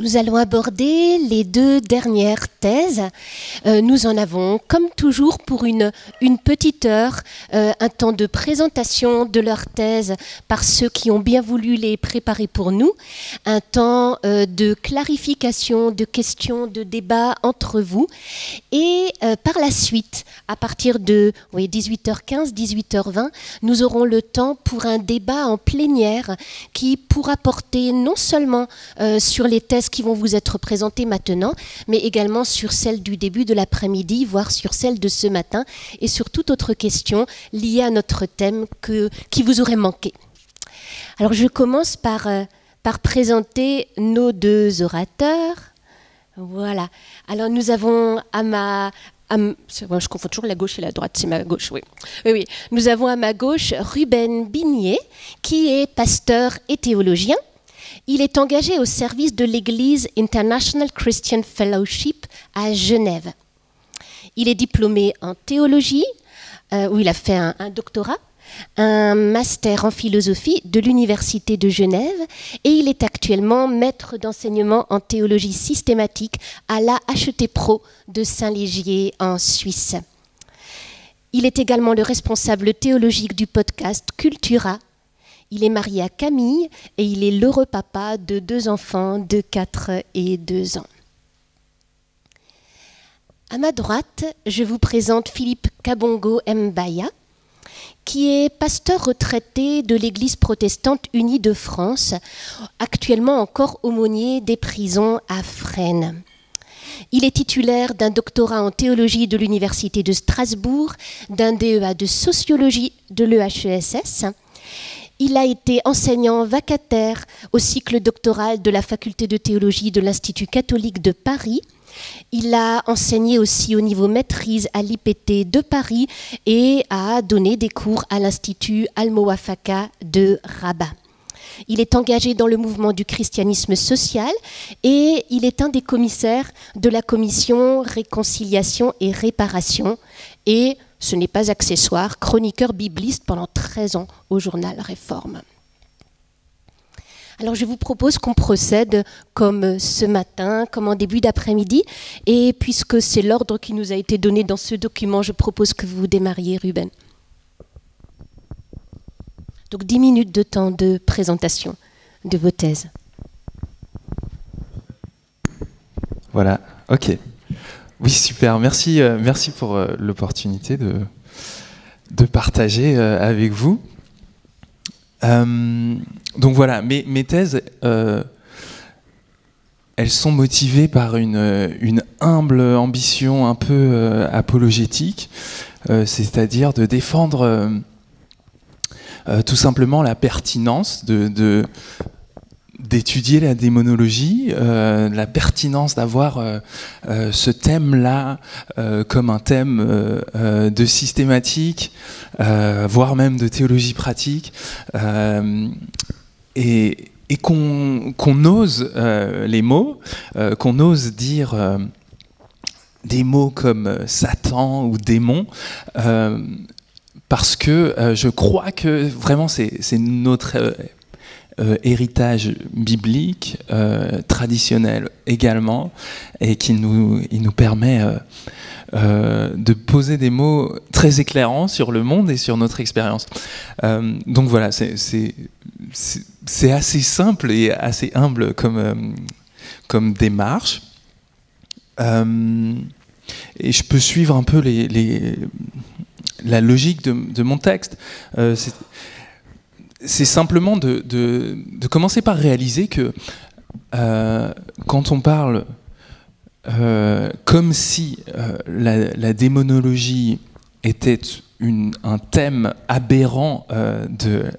Nous allons aborder les deux dernières thèses. Nous en avons, comme toujours, pour une petite heure, un temps de présentation de leurs thèses par ceux qui ont bien voulu les préparer pour nous, un temps de clarification, de questions, de débat entre vous. Et par la suite, à partir de 18h15, 18h20, nous aurons le temps pour un débat en plénière qui pourra porter non seulement sur les thèses qui vont vous être présentées maintenant, mais également sur celles du début de l'après-midi, voire sur celles de ce matin, et sur toute autre question liée à notre thème qui vous aurait manqué. Alors je commence par présenter nos deux orateurs. Voilà. Alors nous avons je confonds toujours la gauche et la droite, c'est ma gauche, oui. Oui. Nous avons à ma gauche Ruben Binier, qui est pasteur et théologien. Il est engagé au service de l'Église International Christian Fellowship à Genève. Il est diplômé en théologie, où il a fait un doctorat, un master en philosophie de l'Université de Genève, et il est actuellement maître d'enseignement en théologie systématique à l'AHET Pro de Saint-Légier en Suisse. Il est également le responsable théologique du podcast Cultura. Il est marié à Camille et il est l'heureux papa de 2 enfants de 4 et 2 ans. À ma droite, je vous présente Philippe Kabongo Mbaya, qui est pasteur retraité de l'Église protestante unie de France, actuellement encore aumônier des prisons à Fresnes. Il est titulaire d'un doctorat en théologie de l'Université de Strasbourg, d'un DEA de sociologie de l'EHESS. Il a été enseignant vacataire au cycle doctoral de la faculté de théologie de l'Institut catholique de Paris. Il a enseigné aussi au niveau maîtrise à l'IPT de Paris et a donné des cours à l'Institut Al-Mouafaka de Rabat. Il est engagé dans le mouvement du christianisme social et il est un des commissaires de la commission Réconciliation et Réparation et, ce n'est pas accessoire, chroniqueur bibliste pendant 13 ans au journal Réforme. Alors je vous propose qu'on procède comme ce matin, comme en début d'après-midi, et puisque c'est l'ordre qui nous a été donné dans ce document, je propose que vous démarriez, Ruben. Donc 10 minutes de temps de présentation de vos thèses. Voilà, ok. Oui, super, merci pour l'opportunité de partager avec vous. Donc voilà, mes thèses, elles sont motivées par une humble ambition un peu apologétique, c'est-à-dire de défendre tout simplement la pertinence d'étudier la démonologie, la pertinence d'avoir ce thème-là comme un thème de systématique, voire même de théologie pratique, et qu'on ose les mots, qu'on ose dire des mots comme Satan ou démon, parce que je crois que vraiment c'est notre héritage biblique, traditionnel également, et qui nous permet de poser des mots très éclairants sur le monde et sur notre expérience. Donc voilà, c'est assez simple et assez humble comme démarche. Et je peux suivre un peu la logique de mon texte. C'est simplement de commencer par réaliser que quand on parle comme si la démonologie était un thème aberrant de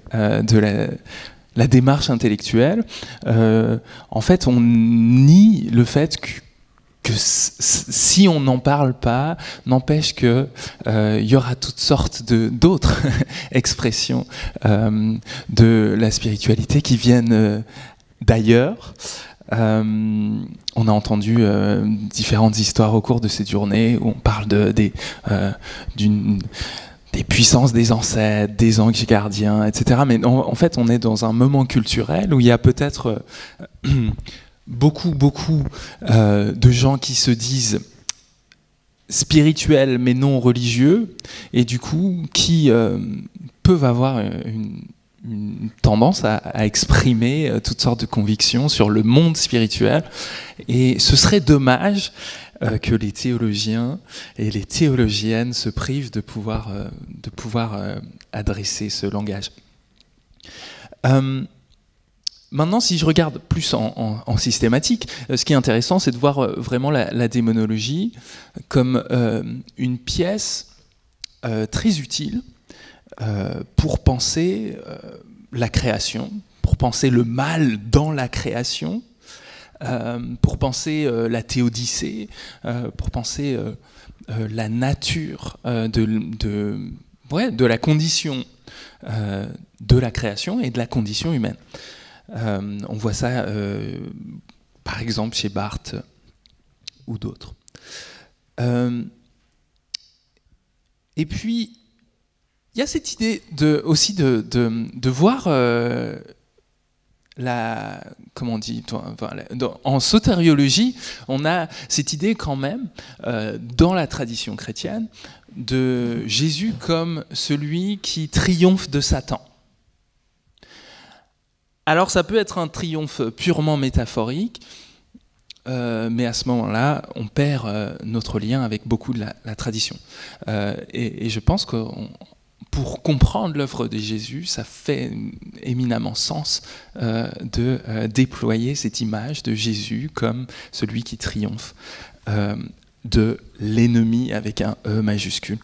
la démarche intellectuelle, en fait on nie le fait que si on n'en parle pas, n'empêche que y aura toutes sortes d'autres expressions de la spiritualité qui viennent d'ailleurs. On a entendu différentes histoires au cours de cette journée où on parle des puissances des ancêtres, des anges gardiens, etc. Mais en fait, on est dans un moment culturel où il y a peut-être beaucoup de gens qui se disent spirituels mais non religieux, et du coup qui peuvent avoir une tendance à exprimer toutes sortes de convictions sur le monde spirituel. Et ce serait dommage que les théologiens et les théologiennes se privent de pouvoir adresser ce langage. Maintenant, si je regarde plus en systématique, ce qui est intéressant, c'est de voir vraiment la démonologie comme une pièce très utile pour penser la création, pour penser le mal dans la création, pour penser la théodicée, pour penser la nature de la condition de la création et de la condition humaine. On voit ça par exemple chez Barthes ou d'autres. Et puis il y a cette idée aussi de voir comment on dit, en sotériologie, on a cette idée quand même dans la tradition chrétienne de Jésus comme celui qui triomphe de Satan. Alors ça peut être un triomphe purement métaphorique, mais à ce moment-là, on perd notre lien avec beaucoup de la tradition. Et je pense que pour comprendre l'œuvre de Jésus, ça fait éminemment sens de déployer cette image de Jésus comme celui qui triomphe de l'ennemi avec un E majuscule.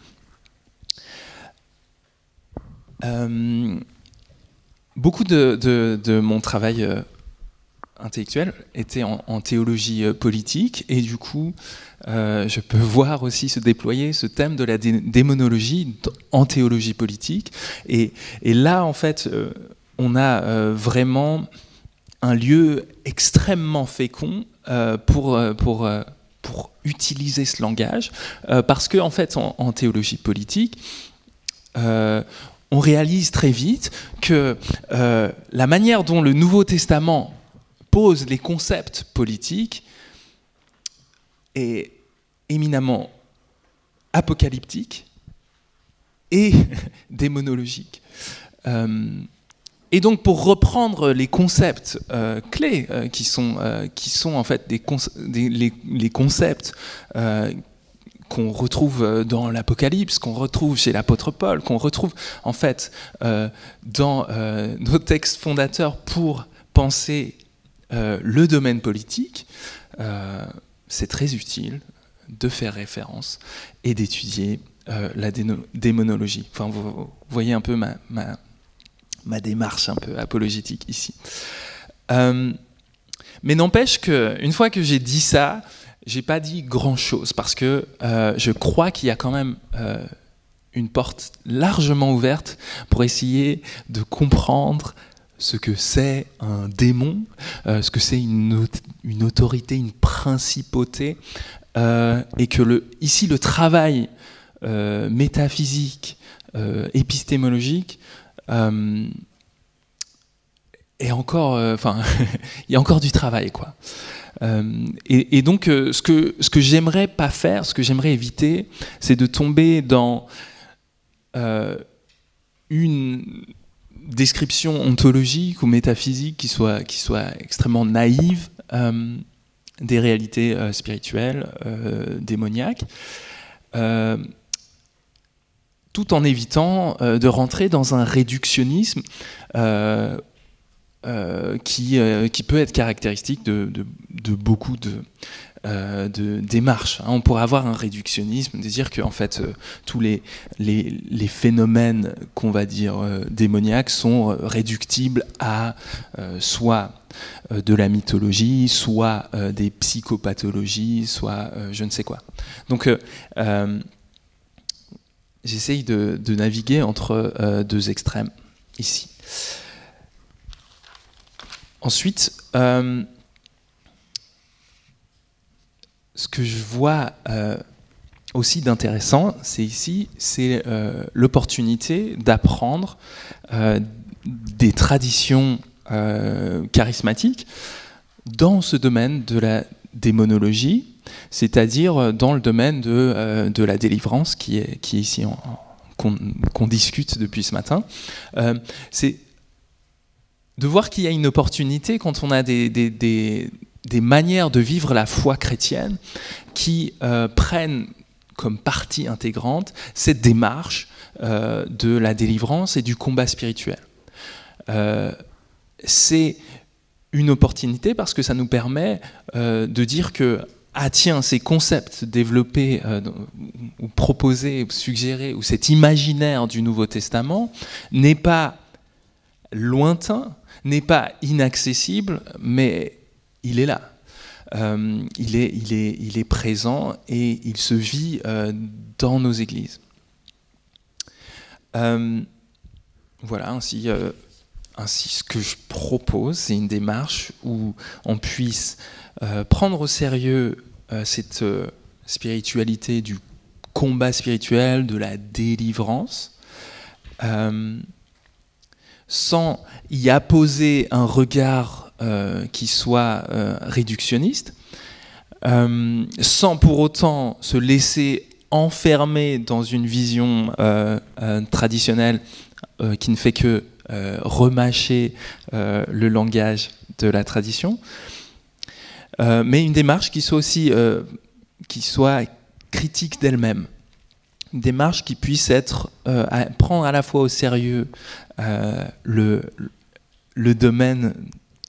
Beaucoup de mon travail intellectuel était en théologie politique, et du coup je peux voir aussi se déployer ce thème de la démonologie en théologie politique, et là en fait on a vraiment un lieu extrêmement fécond pour utiliser ce langage, parce que en fait en théologie politique on réalise très vite que la manière dont le Nouveau Testament pose les concepts politiques est éminemment apocalyptique et démonologique. Et donc, pour reprendre les concepts clés qui sont en fait les concepts qu'on retrouve dans l'Apocalypse, qu'on retrouve chez l'apôtre Paul, qu'on retrouve en fait dans nos textes fondateurs pour penser le domaine politique, c'est très utile de faire référence et d'étudier la démonologie. Enfin, vous voyez un peu ma démarche un peu apologétique ici. Mais n'empêche qu'une fois que j'ai dit ça, j'ai pas dit grand-chose, parce que je crois qu'il y a quand même une porte largement ouverte pour essayer de comprendre ce que c'est un démon, ce que c'est une autorité, une principauté, et que ici le travail métaphysique, épistémologique, est encore, il y a encore du travail, quoi. Et donc, ce que j'aimerais pas faire, ce que j'aimerais éviter, c'est de tomber dans une description ontologique ou métaphysique qui soit extrêmement naïve des réalités spirituelles, démoniaques, tout en évitant de rentrer dans un réductionnisme qui peut être caractéristique de beaucoup de démarches. On pourrait avoir un réductionnisme, de dire que en fait, tous les phénomènes qu'on va dire démoniaques sont réductibles à soit de la mythologie, soit des psychopathologies, soit je ne sais quoi. Donc j'essaye de naviguer entre deux extrêmes ici. Ensuite, ce que je vois aussi d'intéressant, c'est l'opportunité d'apprendre des traditions charismatiques dans ce domaine de la démonologie, c'est-à-dire dans le domaine de la délivrance qui est ici qu'on discute depuis ce matin. C'est de voir qu'il y a une opportunité quand on a des manières de vivre la foi chrétienne qui prennent comme partie intégrante cette démarche de la délivrance et du combat spirituel. C'est une opportunité parce que ça nous permet de dire que ah tiens, ces concepts développés ou proposés, ou suggérés, ou cet imaginaire du Nouveau Testament n'est pas lointain, n'est pas inaccessible, mais il est là. Il est présent et il se vit dans nos églises. Voilà, ainsi ce que je propose, c'est une démarche où on puisse prendre au sérieux cette spiritualité du combat spirituel, de la délivrance, sans y apposer un regard qui soit réductionniste, sans pour autant se laisser enfermer dans une vision traditionnelle qui ne fait que remâcher le langage de la tradition, mais une démarche qui soit aussi critique d'elle-même, une démarche qui puisse prendre à la fois au sérieux le domaine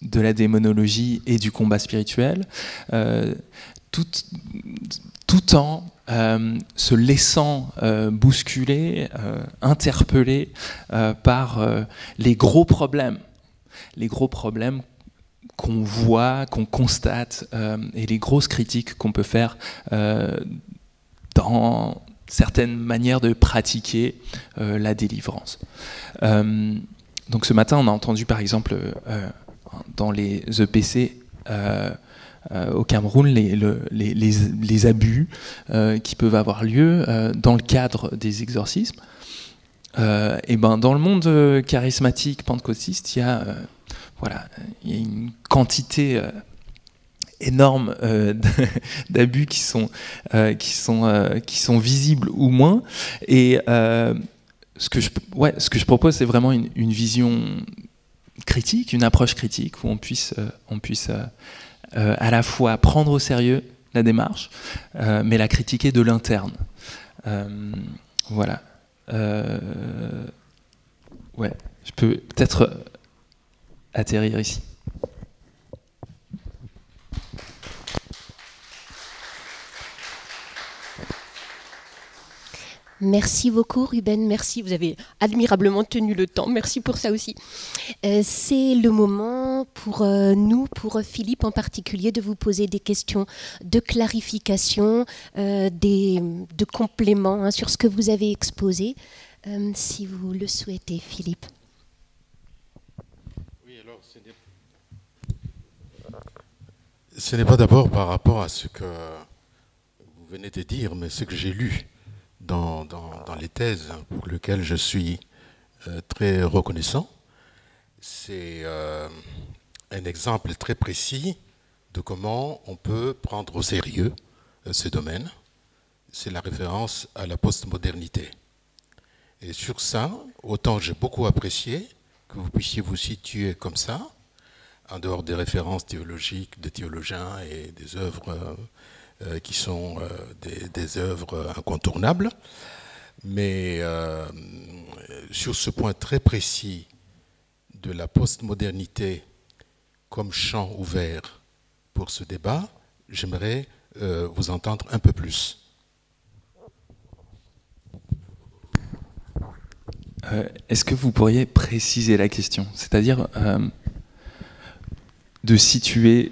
de la démonologie et du combat spirituel, tout en se laissant bousculer, interpeller par les gros problèmes qu'on voit, qu'on constate, et les grosses critiques qu'on peut faire dans certaines manières de pratiquer la délivrance. Donc ce matin, on a entendu par exemple dans les EPC au Cameroun les abus qui peuvent avoir lieu dans le cadre des exorcismes. Et ben dans le monde charismatique pentecôtiste, il y a une quantité énorme d'abus qui sont visibles ou moins. Et ce que je propose, c'est vraiment une vision critique, une approche critique où on puisse à la fois prendre au sérieux la démarche, mais la critiquer de l'interne. Voilà. Je peux peut-être atterrir ici. Merci beaucoup Ruben, merci, vous avez admirablement tenu le temps, merci pour ça aussi. C'est le moment pour nous, pour Philippe en particulier, de vous poser des questions de clarification, de compléments sur ce que vous avez exposé, si vous le souhaitez, Philippe. Oui, alors ce n'est pas d'abord par rapport à ce que vous venez de dire, mais ce que j'ai lu dans les thèses pour lesquelles je suis très reconnaissant. C'est un exemple très précis de comment on peut prendre au sérieux ce domaine. C'est la référence à la postmodernité. Et sur ça, autant j'ai beaucoup apprécié que vous puissiez vous situer comme ça, en dehors des références théologiques, des théologiens et des œuvres qui sont des œuvres incontournables. Mais sur ce point très précis de la postmodernité comme champ ouvert pour ce débat, j'aimerais vous entendre un peu plus. Est-ce que vous pourriez préciser la question? C'est-à-dire de situer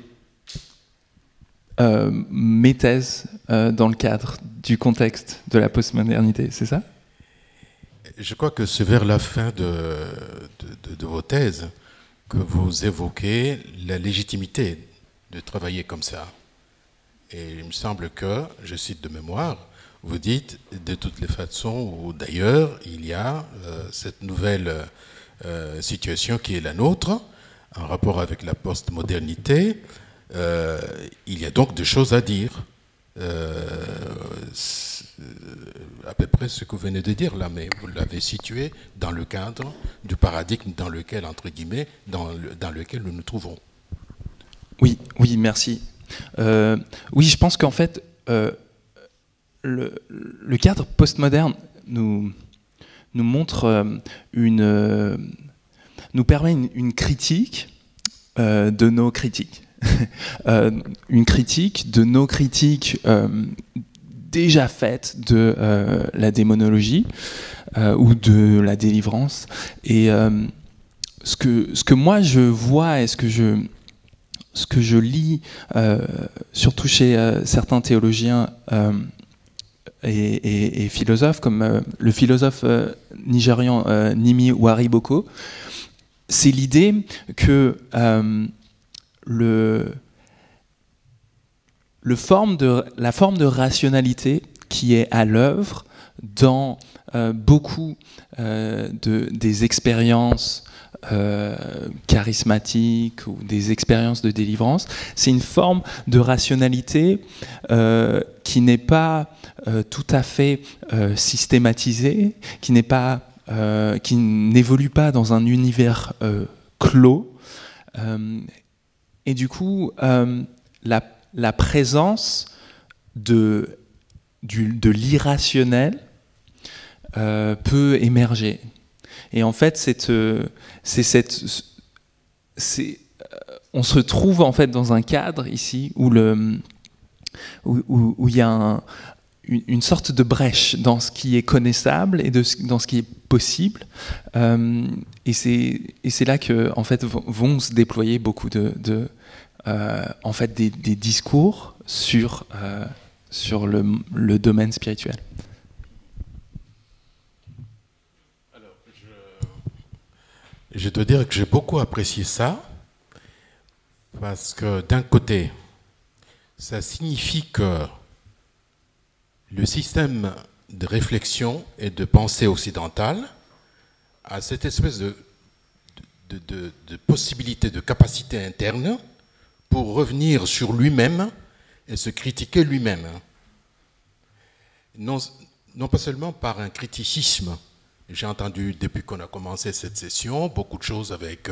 mes thèses dans le cadre du contexte de la postmodernité, c'est ça? Je crois que c'est vers la fin de vos thèses que vous évoquez la légitimité de travailler comme ça. Et il me semble que, je cite de mémoire, vous dites de toutes les façons, ou d'ailleurs, il y a cette nouvelle situation qui est la nôtre, en rapport avec la postmodernité, Il y a donc des choses à dire. À peu près ce que vous venez de dire là, mais vous l'avez situé dans le cadre du paradigme dans lequel, entre guillemets, dans lequel nous nous trouvons. Oui, oui, merci. Oui, je pense qu'en fait, le cadre postmoderne nous montre nous permet une critique de nos critiques. Une critique de nos critiques déjà faites de la démonologie ou de la délivrance. Et ce que moi je vois et ce que je lis, surtout chez certains théologiens et philosophes, comme le philosophe nigérian Nimi Wariboko, c'est l'idée que la forme de rationalité qui est à l'œuvre dans beaucoup des expériences charismatiques ou des expériences de délivrance, c'est une forme de rationalité qui n'est pas tout à fait systématisée, qui n'évolue pas dans un univers clos. Et du coup, la présence de l'irrationnel peut émerger. Et en fait, on se trouve en fait dans un cadre ici où il y a une sorte de brèche dans ce qui est connaissable et dans ce qui est possible. Et c'est là que en fait vont se déployer beaucoup en fait des discours sur le domaine spirituel. Alors, je dois dire que j'ai beaucoup apprécié ça, parce que d'un côté, ça signifie que le système de réflexion et de pensée occidentale a cette espèce de possibilité, de capacité interne pour revenir sur lui-même et se critiquer lui-même. Non pas seulement par un criticisme. J'ai entendu, depuis qu'on a commencé cette session, beaucoup de choses avec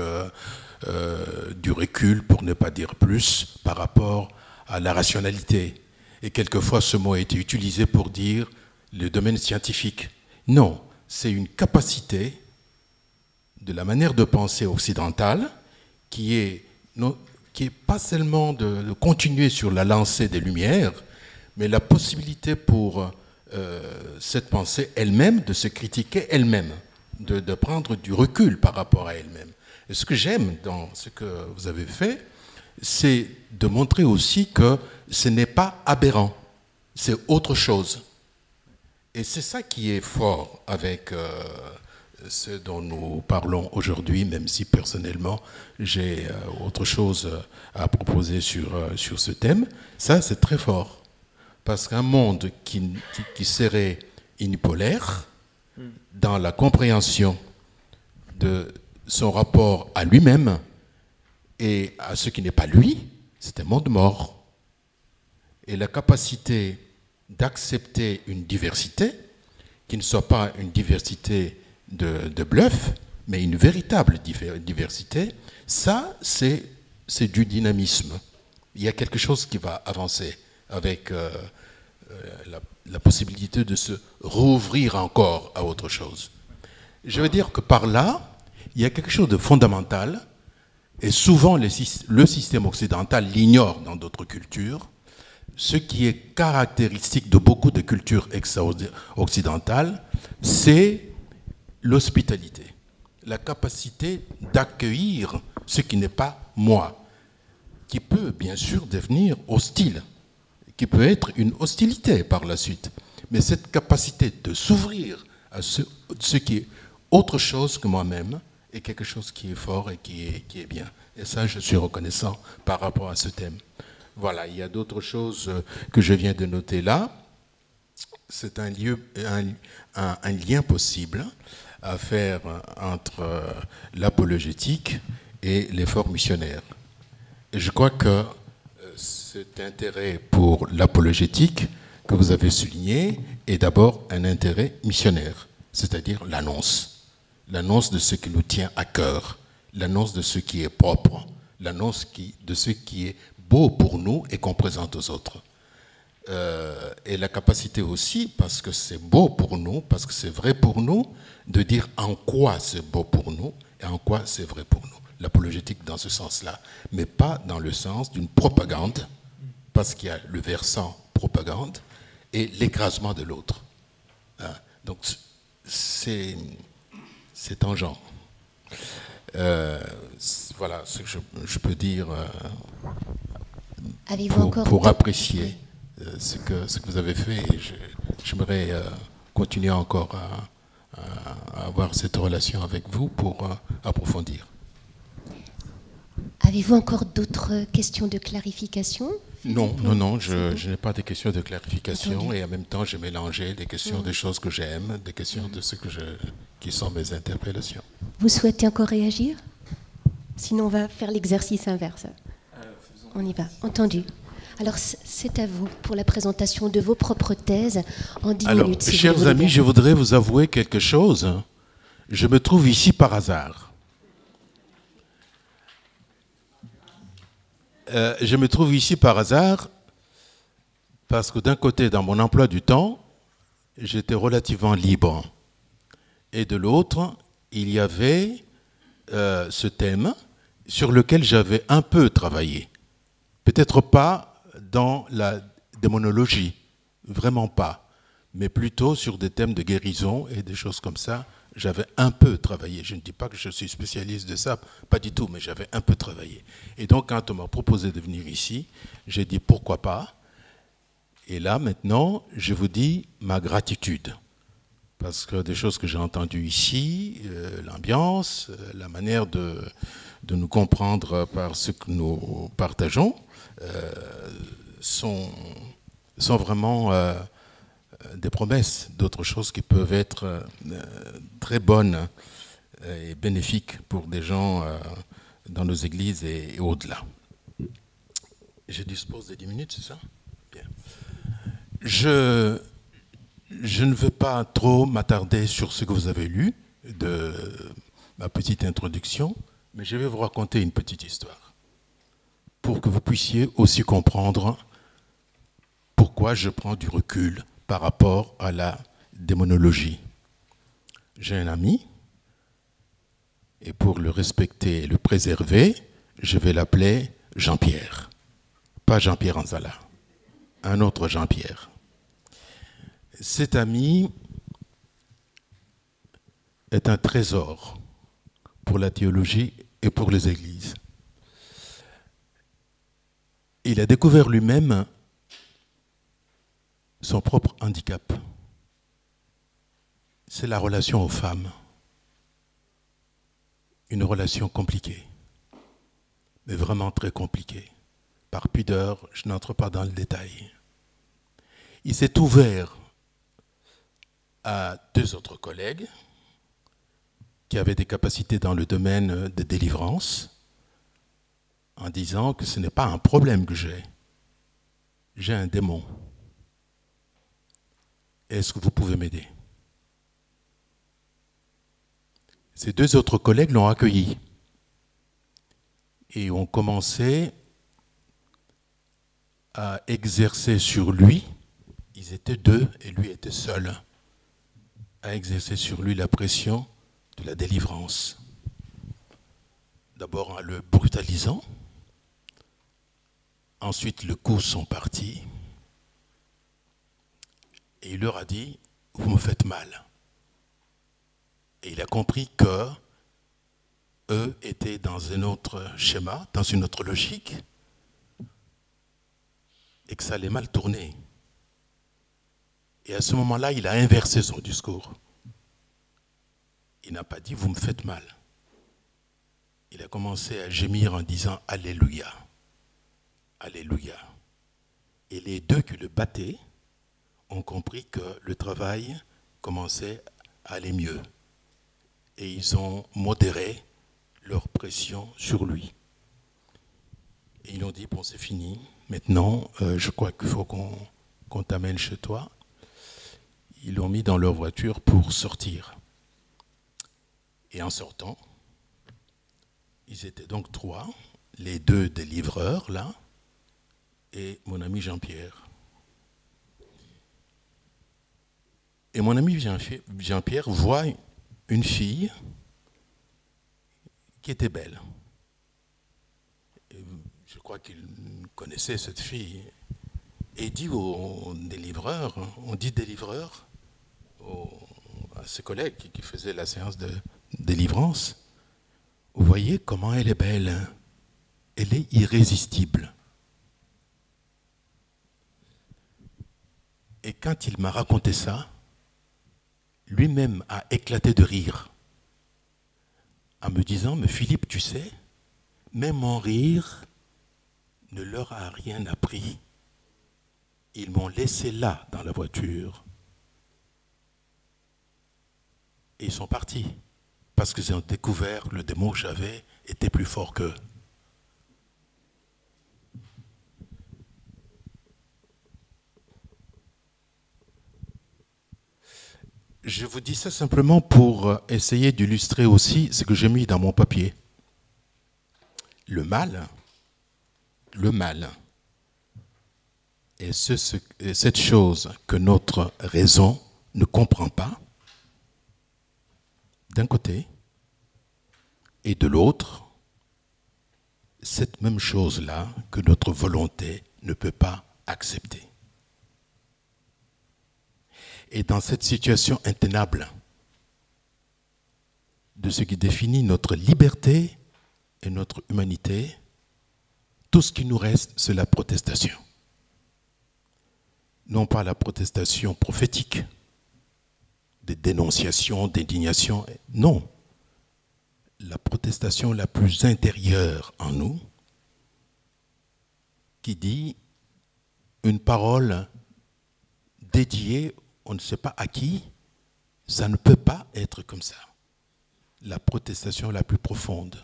du recul, pour ne pas dire plus, par rapport à la rationalité. Et quelquefois, ce mot a été utilisé pour dire le domaine scientifique. Non, c'est une capacité de la manière de penser occidentale qui est pas seulement de continuer sur la lancée des Lumières, mais la possibilité pour cette pensée elle-même de se critiquer elle-même, de prendre du recul par rapport à elle-même. Et ce que j'aime dans ce que vous avez fait, c'est de montrer aussi que ce n'est pas aberrant, c'est autre chose. Et c'est ça qui est fort avec ce dont nous parlons aujourd'hui, même si personnellement j'ai autre chose à proposer sur ce thème. Ça, c'est très fort. Parce qu'un monde qui serait unipolaire, dans la compréhension de son rapport à lui-même et à ce qui n'est pas lui, c'est un monde mort. Et la capacité d'accepter une diversité, qui ne soit pas une diversité de bluff, mais une véritable diversité, ça, c'est du dynamisme. Il y a quelque chose qui va avancer avec la possibilité de se rouvrir encore à autre chose. Je veux dire que par là, il y a quelque chose de fondamental, et souvent le système occidental l'ignore dans d'autres cultures. Ce qui est caractéristique de beaucoup de cultures occidentales, c'est l'hospitalité, la capacité d'accueillir ce qui n'est pas moi, qui peut bien sûr devenir hostile, qui peut être une hostilité par la suite. Mais cette capacité de s'ouvrir à ce qui est autre chose que moi-même est quelque chose qui est fort et qui est bien. Et ça, je suis reconnaissant par rapport à ce thème. Voilà, il y a d'autres choses que je viens de noter là. C'est un lien possible à faire entre l'apologétique et l'effort missionnaire. Et je crois que cet intérêt pour l'apologétique que vous avez souligné est d'abord un intérêt missionnaire, c'est-à-dire l'annonce. L'annonce de ce qui nous tient à cœur, l'annonce de ce qui est propre, l'annonce de ce qui est beau pour nous et qu'on présente aux autres. Et la capacité aussi, parce que c'est beau pour nous, parce que c'est vrai pour nous, de dire en quoi c'est beau pour nous et en quoi c'est vrai pour nous. L'apologétique dans ce sens-là, mais pas dans le sens d'une propagande, parce qu'il y a le versant propagande et l'écrasement de l'autre. Hein? Donc c'est tangent. Voilà ce que je peux dire pour apprécier ce que vous avez fait. Et j'aimerais continuer encore à avoir cette relation avec vous pour approfondir. Avez-vous encore d'autres questions de clarification? Non, je n'ai pas de questions de clarification. Entendu. Et en même temps, j'ai mélangé des questions des choses que j'aime, des questions de ce qui sont mes interpellations. Vous souhaitez encore réagir? Sinon, on va faire l'exercice inverse. On y va. Entendu. Alors, c'est à vous pour la présentation de vos propres thèses en 10 minutes. Si chers amis, je voudrais vous avouer quelque chose. Je me trouve ici par hasard. Je me trouve ici par hasard parce que d'un côté, dans mon emploi du temps, j'étais relativement libre. Et de l'autre, il y avait ce thème sur lequel j'avais un peu travaillé. Peut-être pas dans la démonologie, vraiment pas, mais plutôt sur des thèmes de guérison et des choses comme ça. J'avais un peu travaillé. Je ne dis pas que je suis spécialiste de ça, pas du tout, mais j'avais un peu travaillé. Et donc, quand on m'a proposé de venir ici, j'ai dit pourquoi pas. Et là, maintenant, je vous dis ma gratitude. Parce que des choses que j'ai entendues ici, l'ambiance, la manière de nous comprendre par ce que nous partageons, sont vraiment des promesses d'autres choses qui peuvent être très bonnes et bénéfiques pour des gens dans nos églises et au-delà. Je dispose de 10 minutes, c'est ça? Bien. Je ne veux pas trop m'attarder sur ce que vous avez lu de ma petite introduction, mais je vais vous raconter une petite histoire pour que vous puissiez aussi comprendre pourquoi je prends du recul par rapport à la démonologie. J'ai un ami, et pour le respecter et le préserver, je vais l'appeler Jean-Pierre. Pas Jean-Pierre Anzala, un autre Jean-Pierre. Cet ami est un trésor pour la théologie et pour les églises. Il a découvert lui-même son propre handicap. C'est la relation aux femmes. Une relation compliquée, mais vraiment très compliquée. Par pudeur, je n'entre pas dans le détail. Il s'est ouvert à 2 autres collègues qui avaient des capacités dans le domaine de délivrance en disant que ce n'est pas un problème que j'ai un démon. Est-ce que vous pouvez m'aider? Ces 2 autres collègues l'ont accueilli et ont commencé à exercer sur lui, ils étaient 2 et lui était seul, à exercer sur lui la pression de la délivrance. D'abord en le brutalisant, ensuite les coups sont partis et il leur a dit « Vous me faites mal ». Et il a compris que eux étaient dans un autre schéma, dans une autre logique, et que ça allait mal tourner. Et à ce moment-là, il a inversé son discours. Il n'a pas dit « vous me faites mal ». Il a commencé à gémir en disant « Alléluia, Alléluia ». Et les 2 qui le battaient ont compris que le travail commençait à aller mieux. Et ils ont modéré leur pression sur lui. Et ils ont dit, bon, c'est fini. Maintenant, je crois qu'il faut qu'on t'amène chez toi. Ils l'ont mis dans leur voiture pour sortir. Et en sortant, ils étaient donc 3, les 2 des livreurs, là, et mon ami Jean-Pierre. Et mon ami Jean-Pierre voit une fille qui était belle. Et je crois qu'il connaissait cette fille. Et il dit aux délivreurs, on dit délivreur à ses collègues qui faisaient la séance de délivrance, vous voyez comment elle est belle, elle est irrésistible. Et quand il m'a raconté ça, lui-même a éclaté de rire, en me disant, mais Philippe, tu sais, même mon rire ne leur a rien appris. Ils m'ont laissé là, dans la voiture. Et ils sont partis, parce qu'ils ont découvert que le démon que j'avais était plus fort qu'eux. Je vous dis ça simplement pour essayer d'illustrer aussi ce que j'ai mis dans mon papier. Le mal est cette chose que notre raison ne comprend pas, d'un côté, et de l'autre, cette même chose-là que notre volonté ne peut pas accepter. Et dans cette situation intenable de ce qui définit notre liberté et notre humanité, tout ce qui nous reste, c'est la protestation. Non pas la protestation prophétique, des dénonciations, d'indignation, non. La protestation la plus intérieure en nous, qui dit une parole dédiée, on ne sait pas à qui, ça ne peut pas être comme ça. La protestation la plus profonde.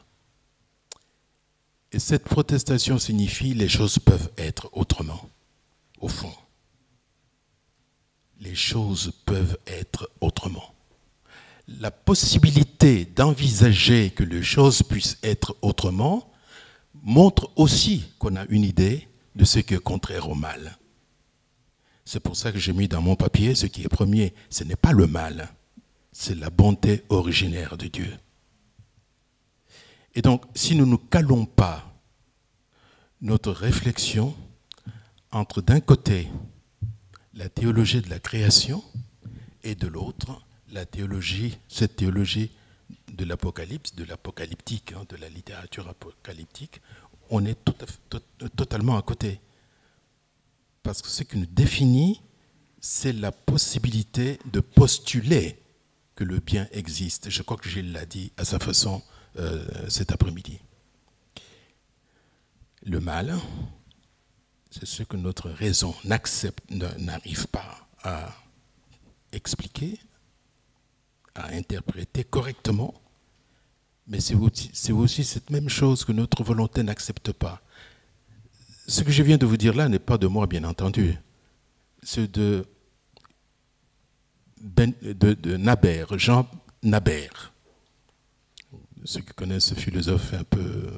Et cette protestation signifie les choses peuvent être autrement, au fond. Les choses peuvent être autrement. La possibilité d'envisager que les choses puissent être autrement montre aussi qu'on a une idée de ce qui est contraire au mal. C'est pour ça que j'ai mis dans mon papier ce qui est premier, ce n'est pas le mal, c'est la bonté originaire de Dieu. Et donc, si nous ne calons pas notre réflexion entre d'un côté la théologie de la création et de l'autre la théologie, cette théologie de l'apocalypse, de l'apocalyptique, de la littérature apocalyptique, on est totalement à côté. Parce que ce qui nous définit, c'est la possibilité de postuler que le bien existe. Je crois que Gilles l'a dit à sa façon cet après-midi. Le mal, c'est ce que notre raison n'arrive pas à expliquer, à interpréter correctement, mais c'est aussi cette même chose que notre volonté n'accepte pas. Ce que je viens de vous dire là n'est pas de moi, bien entendu. C'est de Naber, Jean Naber. Ceux qui connaissent ce philosophe un peu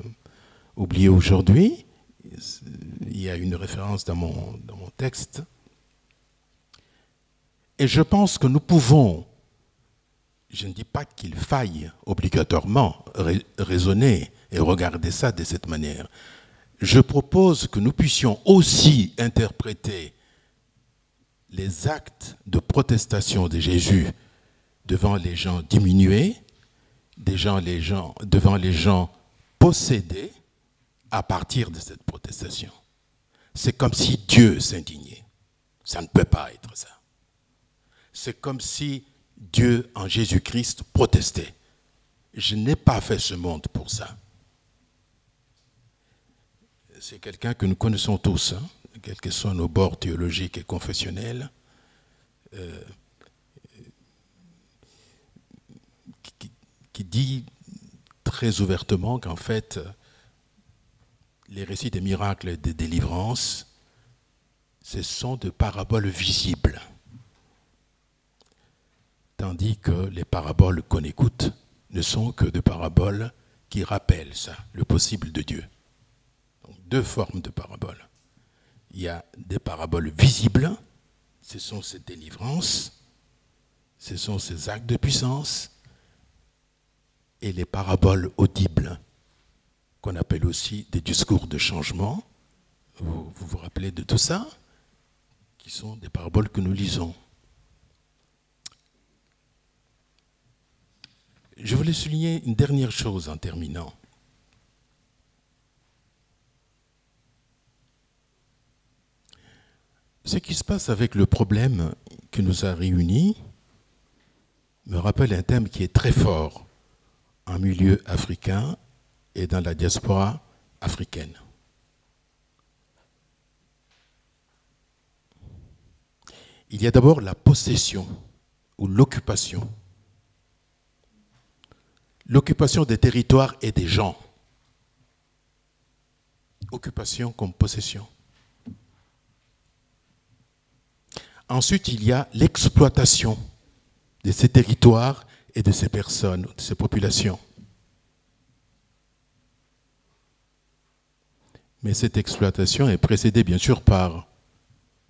oublié aujourd'hui, il y a une référence dans mon texte. Et je pense que nous pouvons, je ne dis pas qu'il faille obligatoirement raisonner et regarder ça de cette manière. Je propose que nous puissions aussi interpréter les actes de protestation de Jésus devant les gens diminués, devant les gens possédés, à partir de cette protestation. C'est comme si Dieu s'indignait. Ça ne peut pas être ça. C'est comme si Dieu, en Jésus-Christ, protestait. Je n'ai pas fait ce monde pour ça. C'est quelqu'un que nous connaissons tous, quels que soient nos bords théologiques et confessionnels, qui dit très ouvertement qu'en fait, les récits des miracles et des délivrances, ce sont de paraboles visibles. Tandis que les paraboles qu'on écoute ne sont que de paraboles qui rappellent ça, le possible de Dieu. Donc, deux formes de paraboles. Il y a des paraboles visibles, ce sont ces délivrances, ce sont ces actes de puissance, et les paraboles audibles, qu'on appelle aussi des discours de changement. Vous vous rappelez de tout ça? Qui sont des paraboles que nous lisons. Je voulais souligner une dernière chose en terminant. Ce qui se passe avec le problème qui nous a réunis me rappelle un thème qui est très fort en milieu africain et dans la diaspora africaine. Il y a d'abord la possession ou l'occupation. L'occupation des territoires et des gens. Occupation comme possession. Ensuite, il y a l'exploitation de ces territoires et de ces personnes, de ces populations. Mais cette exploitation est précédée bien sûr par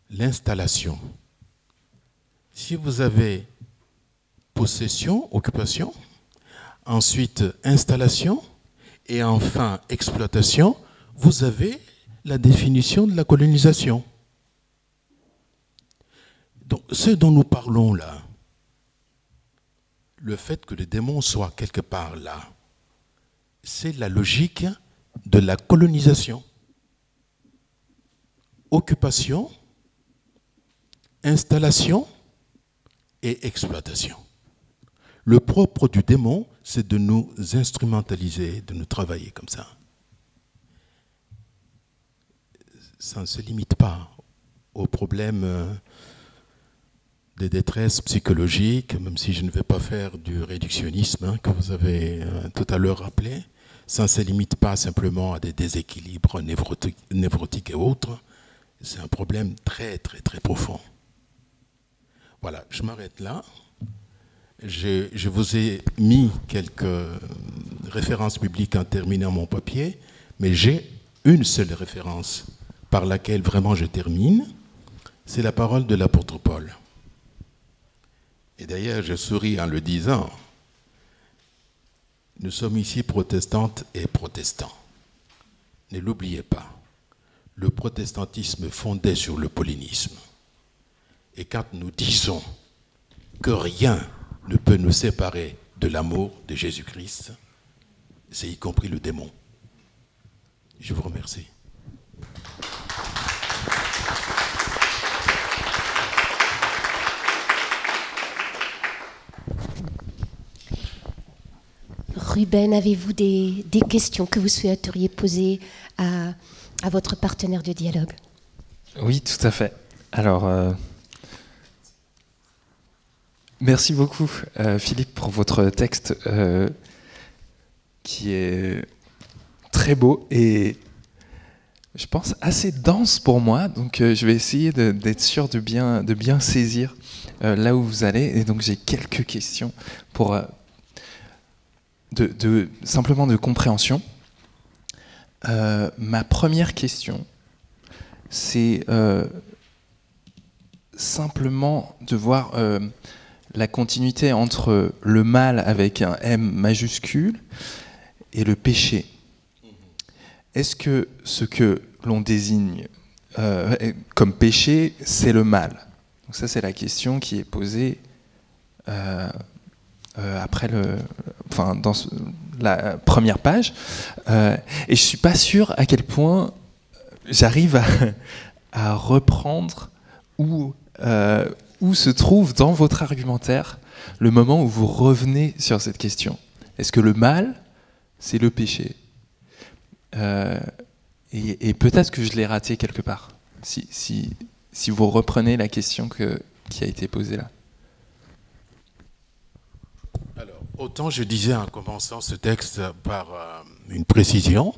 l'installation. Si vous avez possession, occupation, ensuite installation et enfin exploitation, vous avez la définition de la colonisation. Donc ce dont nous parlons là, le fait que le démon soit quelque part là, c'est la logique de la colonisation. Occupation, installation et exploitation. Le propre du démon, c'est de nous instrumentaliser, de nous travailler comme ça. Ça ne se limite pas aux problèmes des détresses psychologiques, même si je ne vais pas faire du réductionnisme que vous avez tout à l'heure rappelé. Ça ne se limite pas simplement à des déséquilibres névrotiques et autres. C'est un problème très, très, très profond. Voilà, je m'arrête là. Je vous ai mis quelques références bibliques en terminant mon papier, mais j'ai une seule référence par laquelle vraiment je termine. C'est la parole de l'apôtre Paul. Et d'ailleurs, je souris en le disant. Nous sommes ici protestantes et protestants. Ne l'oubliez pas. Le protestantisme fondait sur le paulinisme. Et quand nous disons que rien ne peut nous séparer de l'amour de Jésus-Christ, c'est y compris le démon. Je vous remercie. Ruben, avez-vous des questions que vous souhaiteriez poser à votre partenaire de dialogue? Oui, tout à fait. Alors, merci beaucoup, Philippe, pour votre texte qui est très beau et je pense assez dense pour moi. Donc, je vais essayer d'être sûr de bien saisir là où vous allez. Et donc, j'ai quelques questions pour simplement de compréhension. Ma première question, c'est simplement de voir la continuité entre le mal avec un M majuscule et le péché. Est-ce que ce que l'on désigne comme péché, c'est le mal? Donc ça, c'est la question qui est posée après dans la première page. Et je ne suis pas sûr à quel point j'arrive à reprendre où se trouve dans votre argumentaire le moment où vous revenez sur cette question. Est-ce que le mal, c'est le péché? Et peut-être que je l'ai raté quelque part, si vous reprenez la question qui a été posée là. Alors, autant je disais en commençant ce texte par une précision,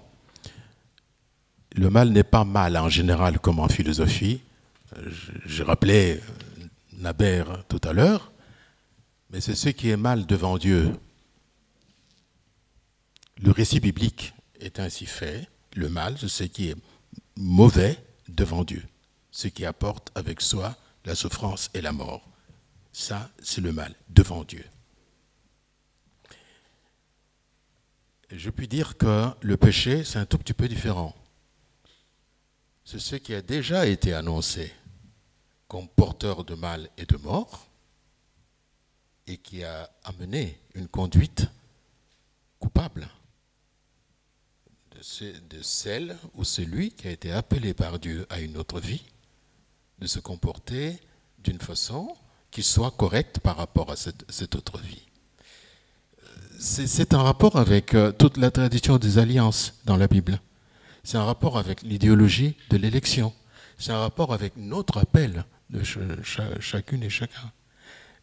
Le mal n'est pas mal en général comme en philosophie. Je rappelais Naber tout à l'heure, mais c'est ce qui est mal devant Dieu. Le récit biblique est ainsi fait. Le mal, c'est ce qui est mauvais devant Dieu, ce qui apporte avec soi la souffrance et la mort. Ça, c'est le mal devant Dieu. Je puis dire que le péché, c'est un tout petit peu différent. C'est ce qui a déjà été annoncé comme porteur de mal et de mort et qui a amené une conduite coupable de celle ou celui qui a été appelé par Dieu à une autre vie, de se comporter d'une façon qui soit correcte par rapport à cette autre vie. C'est un rapport avec toute la tradition des alliances dans la Bible. C'est un rapport avec l'idéologie de l'élection. C'est un rapport avec notre appel de chacune et chacun.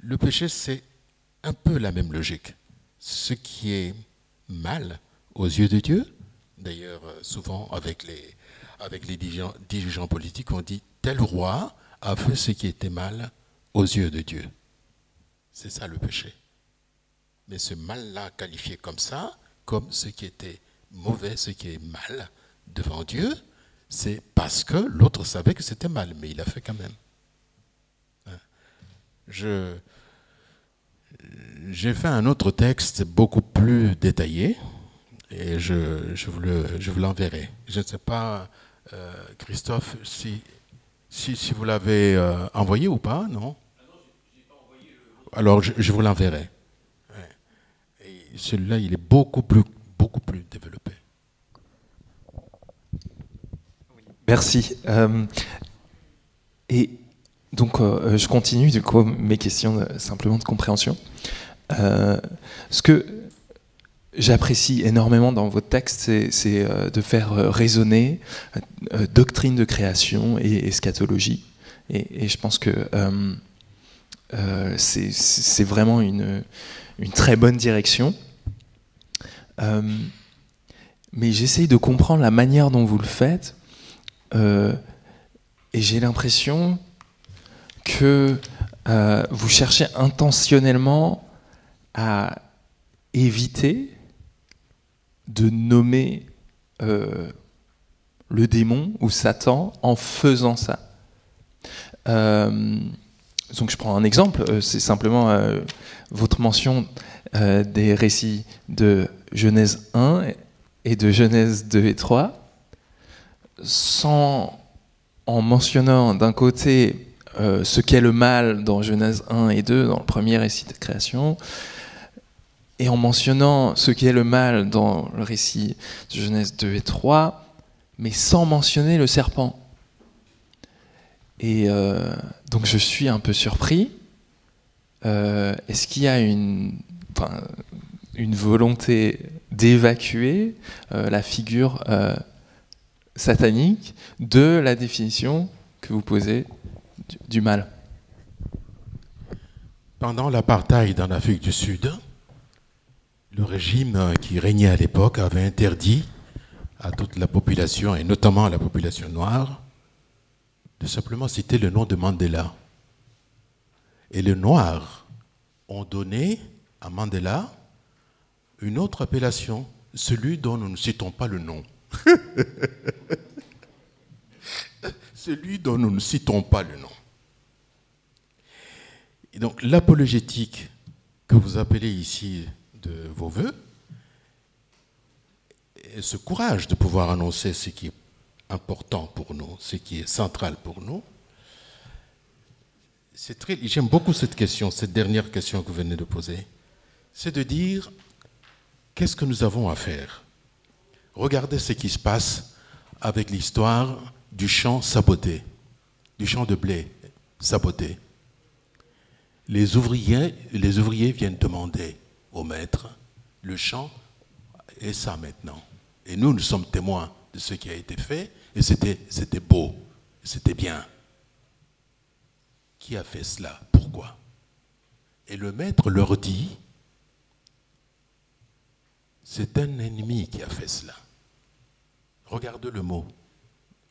Le péché, c'est un peu la même logique. Ce qui est mal aux yeux de Dieu, d'ailleurs souvent avec les dirigeants politiques, on dit tel roi a fait ce qui était mal aux yeux de Dieu. C'est ça le péché. Mais ce mal-là qualifié comme ça, comme ce qui était mauvais, ce qui est mal devant Dieu, c'est parce que l'autre savait que c'était mal, mais il l'a fait quand même. J'ai fait un autre texte beaucoup plus détaillé et je vous l'enverrai. Je ne sais pas, Christophe, si vous l'avez envoyé ou pas, non? Alors je vous l'enverrai. Celui-là, il est beaucoup plus développé. Merci. Et donc, je continue du coup mes questions simplement de compréhension. Ce que j'apprécie énormément dans votre texte, c'est de faire résonner doctrine de création et eschatologie. Et je pense que c'est vraiment une très bonne direction. Mais j'essaye de comprendre la manière dont vous le faites. Et j'ai l'impression que vous cherchez intentionnellement à éviter de nommer le démon ou Satan en faisant ça. Donc je prends un exemple, c'est simplement votre mention des récits de Genèse 1 et de Genèse 2 et 3, en mentionnant d'un côté ce qu'est le mal dans Genèse 1 et 2, dans le premier récit de création, et en mentionnant ce qu'est le mal dans le récit de Genèse 2 et 3, mais sans mentionner le serpent. Et donc je suis un peu surpris. Est-ce qu'il y a une volonté d'évacuer la figure satanique de la définition que vous posez du mal? Pendant l'apartheid en Afrique du Sud, le régime qui régnait à l'époque avait interdit à toute la population, et notamment à la population noire, de simplement citer le nom de Mandela. Et les Noirs ont donné à Mandela une autre appellation, celui dont nous ne citons pas le nom. Celui dont nous ne citons pas le nom. Et donc l'apologétique que vous appelez ici de vos voeux, et ce courage de pouvoir annoncer ce qui est important pour nous, ce qui est central pour nous, j'aime beaucoup cette question, cette dernière question que vous venez de poser, c'est de dire qu'est-ce que nous avons à faire. Regardez ce qui se passe avec l'histoire du champ saboté, du champ de blé saboté. Les ouvriers viennent demander au maître, le champ est ça maintenant. Et nous sommes témoins de ce qui a été fait, et c'était beau, c'était bien. Qui a fait cela? Pourquoi? Et le maître leur dit, c'est un ennemi qui a fait cela. Regardez le mot,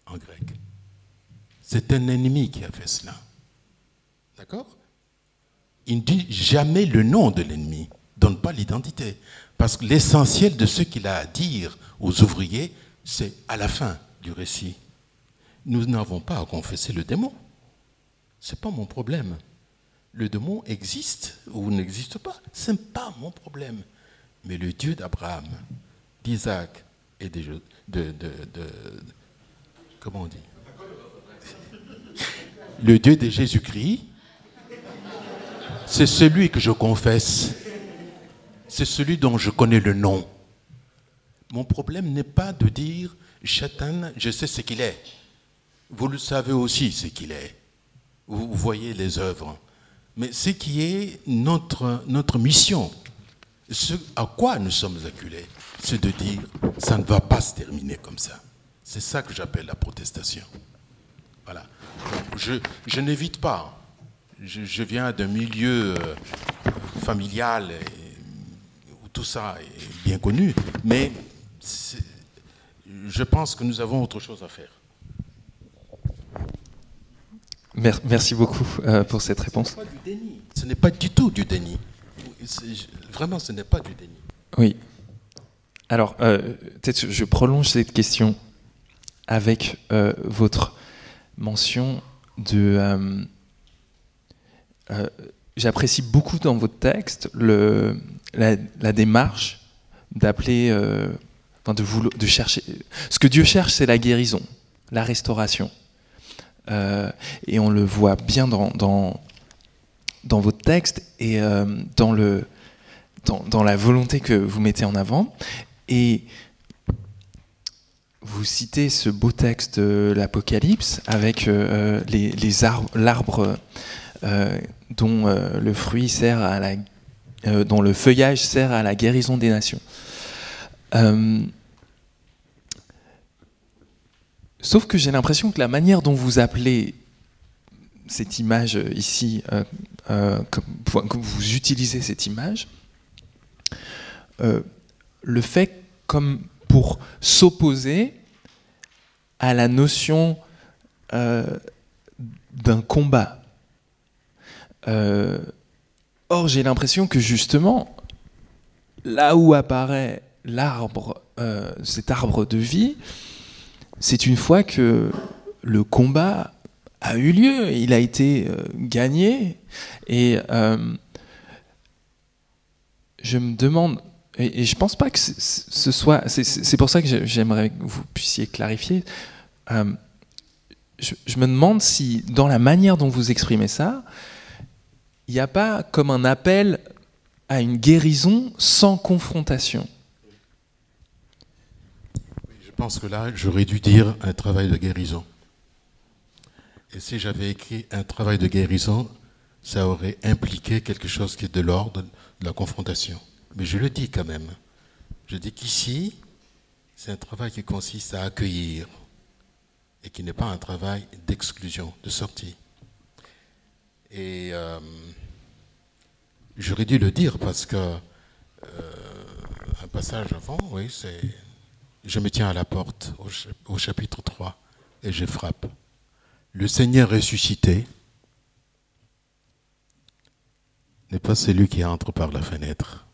en grec. C'est un ennemi qui a fait cela. D'accord? Il ne dit jamais le nom de l'ennemi, donne pas l'identité. Parce que l'essentiel de ce qu'il a à dire aux ouvriers, c'est à la fin du récit. Nous n'avons pas à confesser le démon. Ce n'est pas mon problème. Le démon existe ou n'existe pas, ce n'est pas mon problème. Mais le Dieu d'Abraham, d'Isaac et comment on dit? Le Dieu de Jésus-Christ, c'est celui que je confesse. C'est celui dont je connais le nom. Mon problème n'est pas de dire « Shaitan, je sais ce qu'il est ». Vous le savez aussi ce qu'il est. Vous voyez les œuvres. Mais ce qui est notre mission, ce à quoi nous sommes acculés, c'est de dire « ça ne va pas se terminer comme ça ». C'est ça que j'appelle la protestation. Voilà. Je n'évite pas. Je viens d'un milieu familial où tout ça est bien connu, mais je pense que nous avons autre chose à faire. Merci beaucoup pour cette réponse. Ce n'est pas du tout du déni. Vraiment, ce n'est pas du déni. Oui. Alors, peut-être je prolonge cette question avec votre mention de... j'apprécie beaucoup dans votre texte la démarche d'appeler, de chercher. Ce que Dieu cherche, c'est la guérison, la restauration. Et on le voit bien dans votre texte et dans la volonté que vous mettez en avant. Et vous citez ce beau texte de l'Apocalypse avec l'arbre dont le fruit sert à dont le feuillage sert à la guérison des nations. Sauf que j'ai l'impression que la manière dont vous appelez cette image ici, que vous utilisez cette image, le fait comme pour s'opposer à la notion d'un combat. Or, j'ai l'impression que justement, là où apparaît l'arbre, cet arbre de vie, c'est une fois que le combat a eu lieu, il a été gagné, et je me demande, et je pense pas que ce soit, c'est pour ça que j'aimerais que vous puissiez clarifier, je me demande si dans la manière dont vous exprimez ça, il n'y a pas comme un appel à une guérison sans confrontation. Je pense que là, j'aurais dû dire un travail de guérison. Et si j'avais écrit un travail de guérison, ça aurait impliqué quelque chose qui est de l'ordre de la confrontation. Mais je le dis quand même. Je dis qu'ici, c'est un travail qui consiste à accueillir et qui n'est pas un travail d'exclusion, de sortie. Et j'aurais dû le dire parce que un passage avant, oui, c'est « Je me tiens à la porte » au chapitre 3 et je frappe. Le Seigneur ressuscité n'est pas celui qui entre par la fenêtre.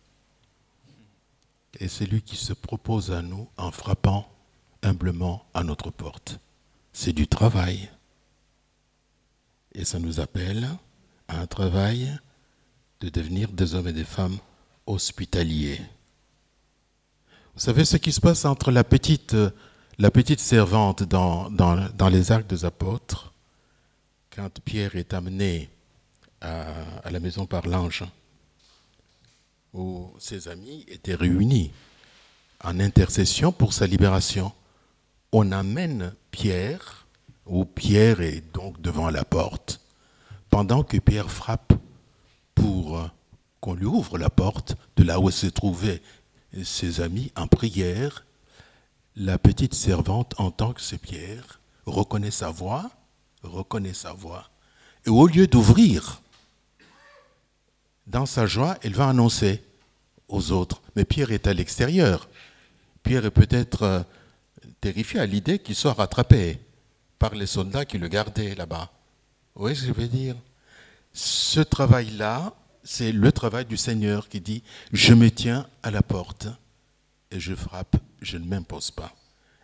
Et c'est lui qui se propose à nous en frappant humblement à notre porte. C'est du travail. Et ça nous appelle à un travail de devenir des hommes et des femmes hospitaliers. Vous savez ce qui se passe entre la petite servante dans les Actes des Apôtres, quand Pierre est amené à la maison par l'ange, où ses amis étaient réunis en intercession pour sa libération. On amène Pierre, où Pierre est donc devant la porte, pendant que Pierre frappe pour qu'on lui ouvre la porte de là où se trouvaient ses amis en prière. La petite servante entend que c'est Pierre, reconnaît sa voix, et au lieu d'ouvrir, dans sa joie, elle va annoncer aux autres. Mais Pierre est à l'extérieur. Pierre est peut-être terrifié à l'idée qu'il soit rattrapé. par les soldats qui le gardaient là-bas. Vous voyez ce que je veux dire? Ce travail-là, c'est le travail du Seigneur qui dit « Je me tiens à la porte et je frappe, je ne m'impose pas ».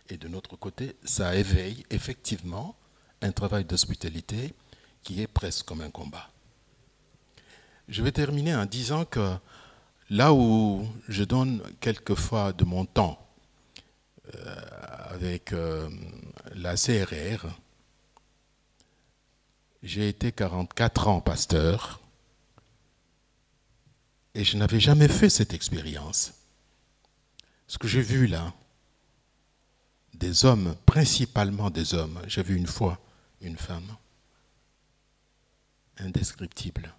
Et de notre côté, ça éveille effectivement un travail d'hospitalité qui est presque comme un combat. Je vais terminer en disant que là où je donne quelquefois de mon temps avec la CRR, j'ai été 44 ans pasteur et je n'avais jamais fait cette expérience. Ce que j'ai vu là, des hommes, principalement des hommes, j'ai vu une fois une femme, indescriptible.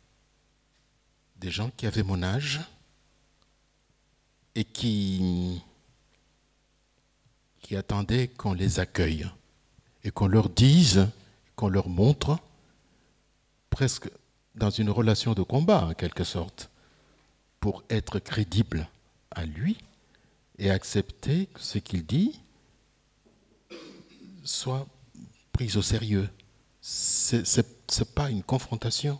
Des gens qui avaient mon âge et qui attendaient qu'on les accueille et qu'on leur dise, qu'on leur montre, presque dans une relation de combat en quelque sorte, pour être crédible à lui et accepter que ce qu'il dit soit pris au sérieux. C'est pas une confrontation,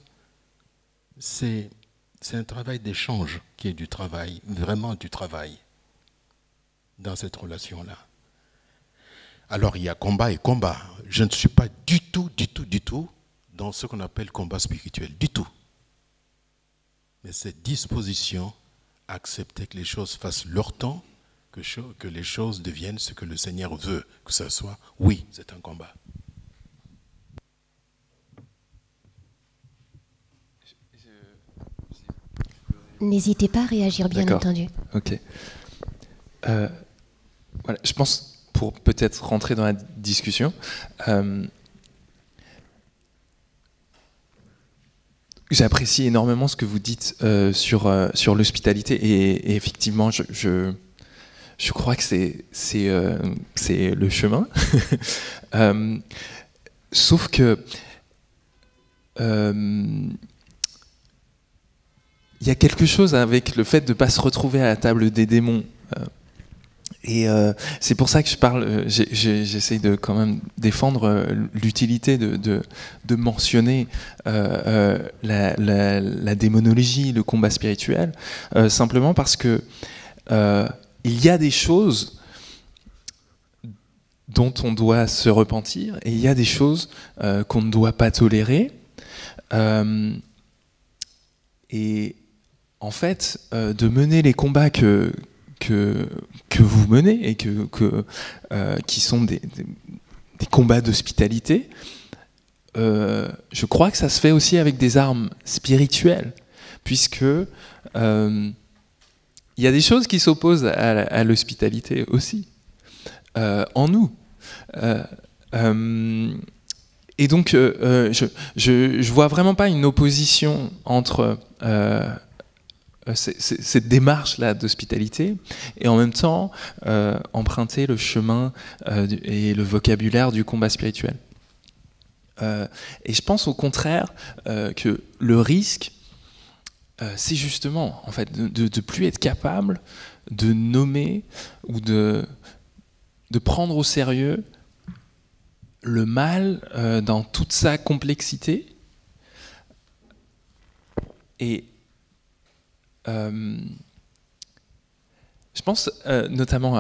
c'est un travail d'échange qui est du travail, vraiment du travail, dans cette relation-là. Alors il y a combat et combat. Je ne suis pas du tout dans ce qu'on appelle combat spirituel, du tout. Mais cette disposition à accepter que les choses fassent leur temps, que les choses deviennent ce que le Seigneur veut que ce soit, oui, c'est un combat. N'hésitez pas à réagir, bien entendu. Ok. Voilà, je pense, pour peut-être rentrer dans la discussion, j'apprécie énormément ce que vous dites sur l'hospitalité et effectivement, je crois que c'est le chemin. Sauf que il y a quelque chose avec le fait de ne pas se retrouver à la table des démons. Et c'est pour ça que je parle, j'essaye de quand même défendre l'utilité de mentionner la démonologie, le combat spirituel, simplement parce que il y a des choses dont on doit se repentir et il y a des choses qu'on ne doit pas tolérer. Et en fait, de mener les combats que vous menez et qui sont des combats d'hospitalité, je crois que ça se fait aussi avec des armes spirituelles, puisque il y a des choses qui s'opposent à l'hospitalité aussi, en nous. Et donc, je vois vraiment pas une opposition entre cette démarche-là d'hospitalité et en même temps emprunter le chemin et le vocabulaire du combat spirituel. Et je pense au contraire que le risque, c'est justement en fait de plus être capable de nommer ou de prendre au sérieux le mal dans toute sa complexité. Et je pense notamment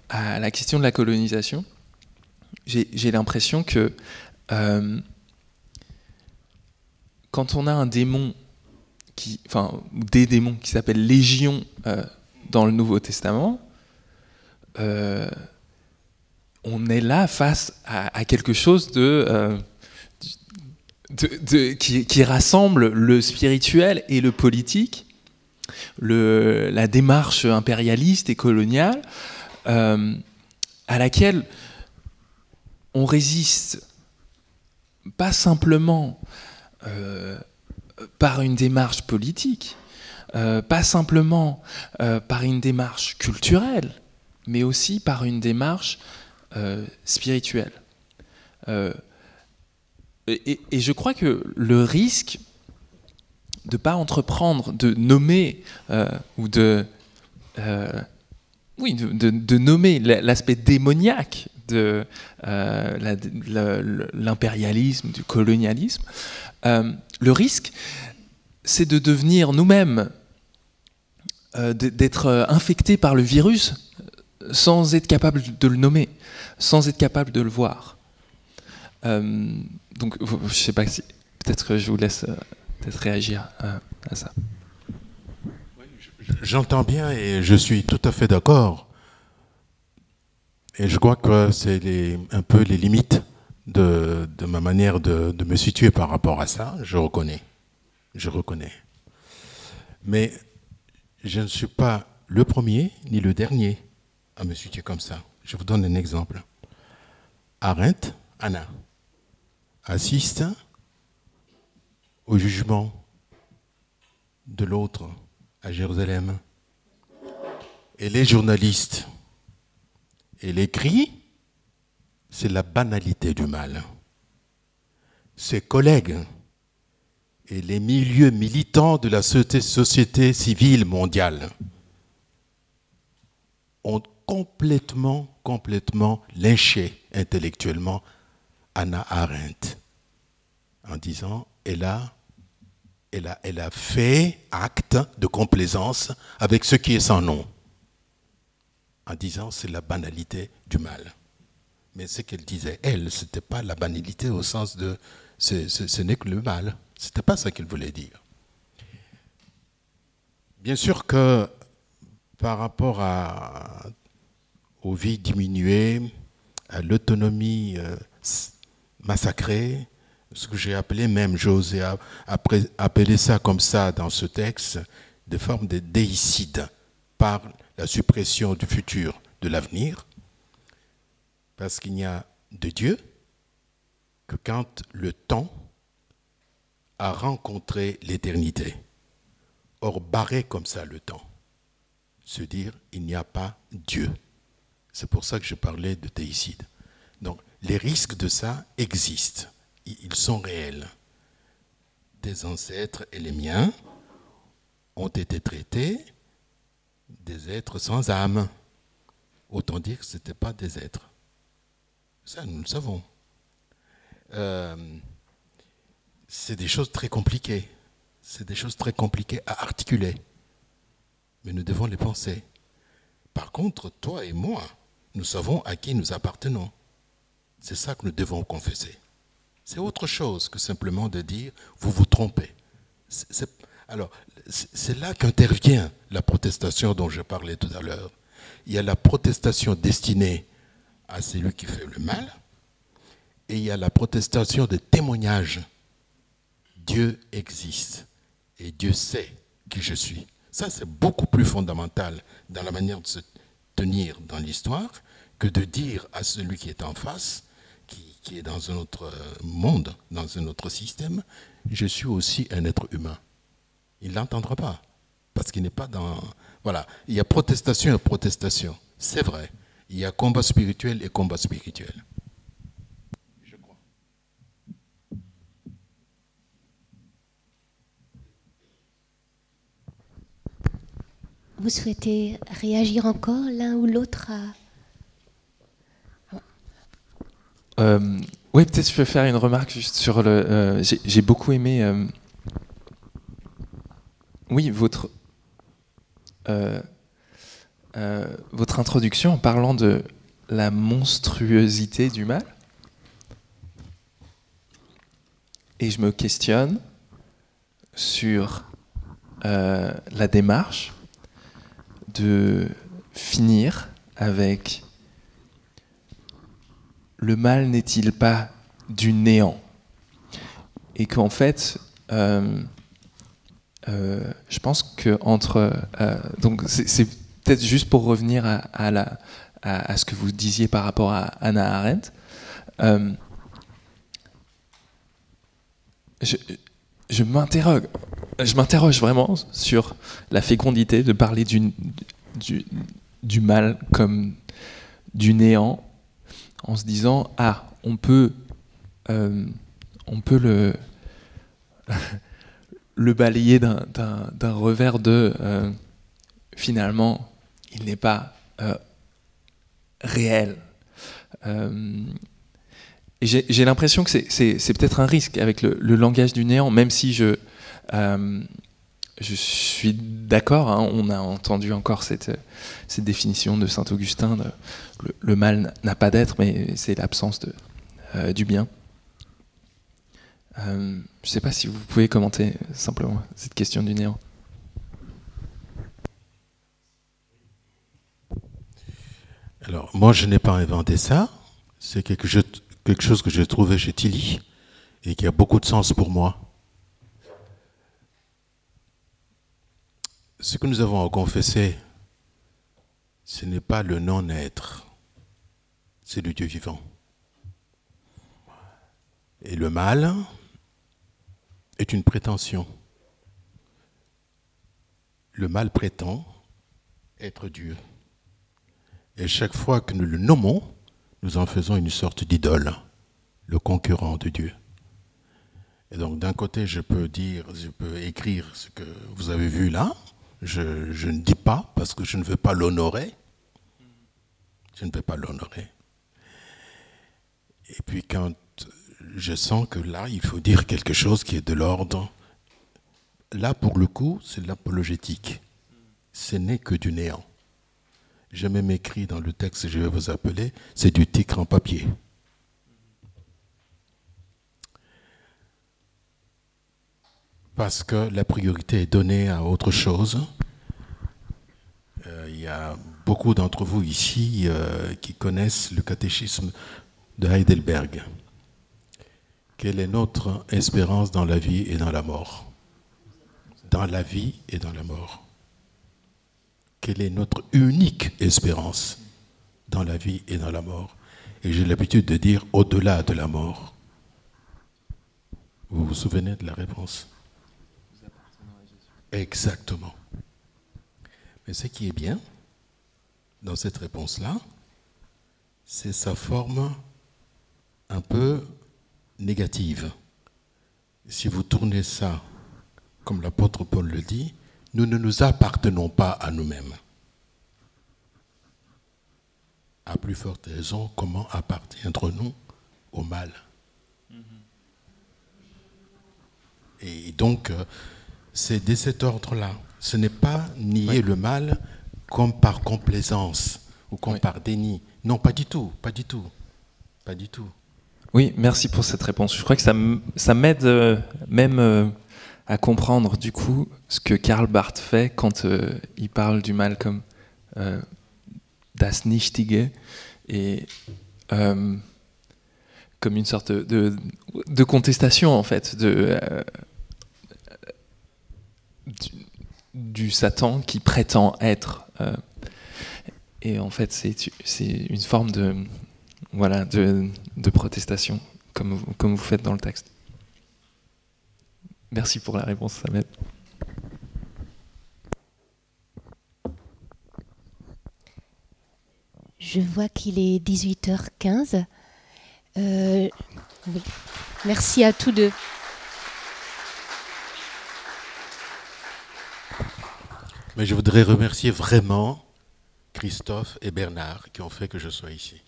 à la question de la colonisation. J'ai l'impression que quand on a un démon, des démons qui s'appellent légion dans le Nouveau Testament, on est là face à quelque chose qui rassemble le spirituel et le politique, la démarche impérialiste et coloniale, à laquelle on résiste pas simplement par une démarche politique, pas simplement par une démarche culturelle, mais aussi par une démarche spirituelle. Et je crois que le risque de ne pas entreprendre, de nommer ou de nommer l'aspect démoniaque de l'impérialisme, du colonialisme. Le risque, c'est de devenir nous-mêmes, d'être infectés par le virus sans être capable de le nommer, sans être capable de le voir. Donc, je ne sais pas si... Peut-être que je vous laisse peut-être réagir à ça. J'entends bien et je suis tout à fait d'accord. Et je crois que c'est un peu les limites de ma manière de me situer par rapport à ça. Je reconnais. Mais je ne suis pas le premier ni le dernier à me situer comme ça. Je vous donne un exemple. Arendt, Anna, assiste au jugement de l'autre à Jérusalem. Elle est journaliste. Elle écrit, c'est la banalité du mal. Ses collègues et les milieux militants de la société civile mondiale ont complètement lynché intellectuellement Hannah Arendt en disant elle a fait acte de complaisance avec ce qui est sans nom, en disant c'est la banalité du mal. Mais ce qu'elle disait, elle, ce n'était pas la banalité au sens de ce n'est que le mal. Ce n'était pas ça qu'elle voulait dire. Bien sûr que par rapport aux vies diminuées, à l'autonomie massacrée, ce que j'ai appelé même, j'osais appeler ça comme ça dans ce texte, des formes de déicide par la suppression du futur, de l'avenir, parce qu'il n'y a de Dieu que quand le temps a rencontré l'éternité. Or, barrer comme ça le temps, se dire il n'y a pas Dieu. C'est pour ça que je parlais de théicide. Donc, les risques de ça existent. Ils sont réels. Des ancêtres et les miens ont été traités des êtres sans âme. Autant dire que ce n'étaient pas des êtres. Ça, nous le savons. C'est des choses très compliquées. C'est des choses très compliquées à articuler. Mais nous devons les penser. Par contre, toi et moi, nous savons à qui nous appartenons. C'est ça que nous devons confesser. C'est autre chose que simplement de dire « vous vous trompez ». Alors, c'est là qu'intervient la protestation dont je parlais tout à l'heure. Il y a la protestation destinée à celui qui fait le mal, et il y a la protestation de témoignage. Dieu existe, et Dieu sait qui je suis. Ça, c'est beaucoup plus fondamental dans la manière de se tenir dans l'histoire que de dire à celui qui est en face, qui est dans un autre monde, dans un autre système, je suis aussi un être humain. Il ne l'entendra pas, parce qu'il n'est pas dans... Voilà, il y a protestation et protestation, c'est vrai. Il y a combat spirituel et combat spirituel. Je crois. Vous souhaitez réagir encore l'un ou l'autre à... Oui, peut-être je peux faire une remarque juste sur le... j'ai beaucoup aimé... oui, votre introduction en parlant de la monstruosité du mal. Et je me questionne sur la démarche de finir avec le mal n'est-il pas du néant? Et qu'en fait, je pense que donc c'est peut-être juste pour revenir à ce que vous disiez par rapport à Hannah Arendt. Je m'interroge vraiment sur la fécondité de parler du mal comme du néant, en se disant on peut le balayer d'un revers de finalement il n'est pas réel. Et j'ai l'impression que c'est peut-être un risque avec le langage du néant, même si je suis d'accord, hein, on a entendu encore cette définition de saint Augustin, le mal n'a pas d'être, mais c'est l'absence du bien. Je ne sais pas si vous pouvez commenter simplement cette question du néant. Alors, moi, je n'ai pas inventé ça. C'est quelque chose que j'ai trouvé chez Tilly et qui a beaucoup de sens pour moi. Ce que nous avons à confesser, ce n'est pas le non-être, c'est le Dieu vivant. Et le mal est une prétention. Le mal prétend être Dieu. Et chaque fois que nous le nommons, nous en faisons une sorte d'idole, le concurrent de Dieu. Et donc d'un côté, je peux écrire ce que vous avez vu là. Je ne dis pas parce que je ne veux pas l'honorer. Je ne veux pas l'honorer. Et puis quand je sens que là, il faut dire quelque chose qui est de l'ordre. Là, pour le coup, c'est l'apologétique. Ce n'est que du néant. J'ai même écrit dans le texte que je vais vous appeler, c'est du tigre en papier. Parce que la priorité est donnée à autre chose. Il y a beaucoup d'entre vous ici qui connaissent le catéchisme de Heidelberg. Quelle est notre espérance dans la vie et dans la mort? Dans la vie et dans la mort. Quelle est notre unique espérance dans la vie et dans la mort? Et j'ai l'habitude de dire au-delà de la mort. Vous vous souvenez de la réponse? Exactement. Mais ce qui est bien dans cette réponse-là, c'est sa forme un peu négative. Si vous tournez ça, comme l'apôtre Paul le dit, nous ne nous appartenons pas à nous-mêmes. À plus forte raison, comment appartiendrons-nous au mal? Et donc, c'est de cet ordre-là. Ce n'est pas nier le mal comme par complaisance ou comme par déni. Non, pas du tout, pas du tout, pas du tout. Oui, merci pour cette réponse. Je crois que ça m'aide même à comprendre du coup ce que Karl Barth fait quand il parle du mal comme das Nichtige et comme une sorte de contestation en fait du Satan qui prétend être et en fait c'est une forme de protestation comme vous faites dans le texte. Merci pour la réponse, ça m'aide. Je vois qu'il est 18h15. Oui. Merci à tous deux. Mais je voudrais remercier vraiment Christophe et Bernard qui ont fait que je sois ici.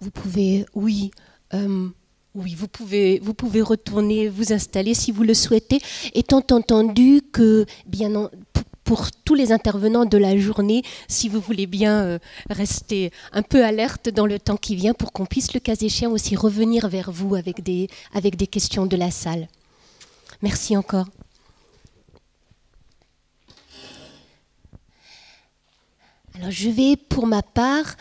Vous pouvez, oui, vous pouvez retourner vous installer si vous le souhaitez, étant entendu que, pour tous les intervenants de la journée, si vous voulez bien rester un peu alerte dans le temps qui vient pour qu'on puisse, le cas échéant, aussi revenir vers vous avec des questions de la salle. Merci encore. Alors, je vais, pour ma part,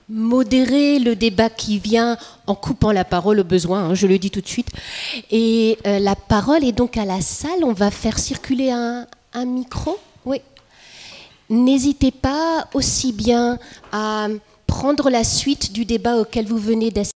modérer le débat qui vient en coupant la parole au besoin, hein, je le dis tout de suite. Et la parole est donc à la salle. On va faire circuler un micro. Oui. N'hésitez pas aussi bien à prendre la suite du débat auquel vous venez d'assister.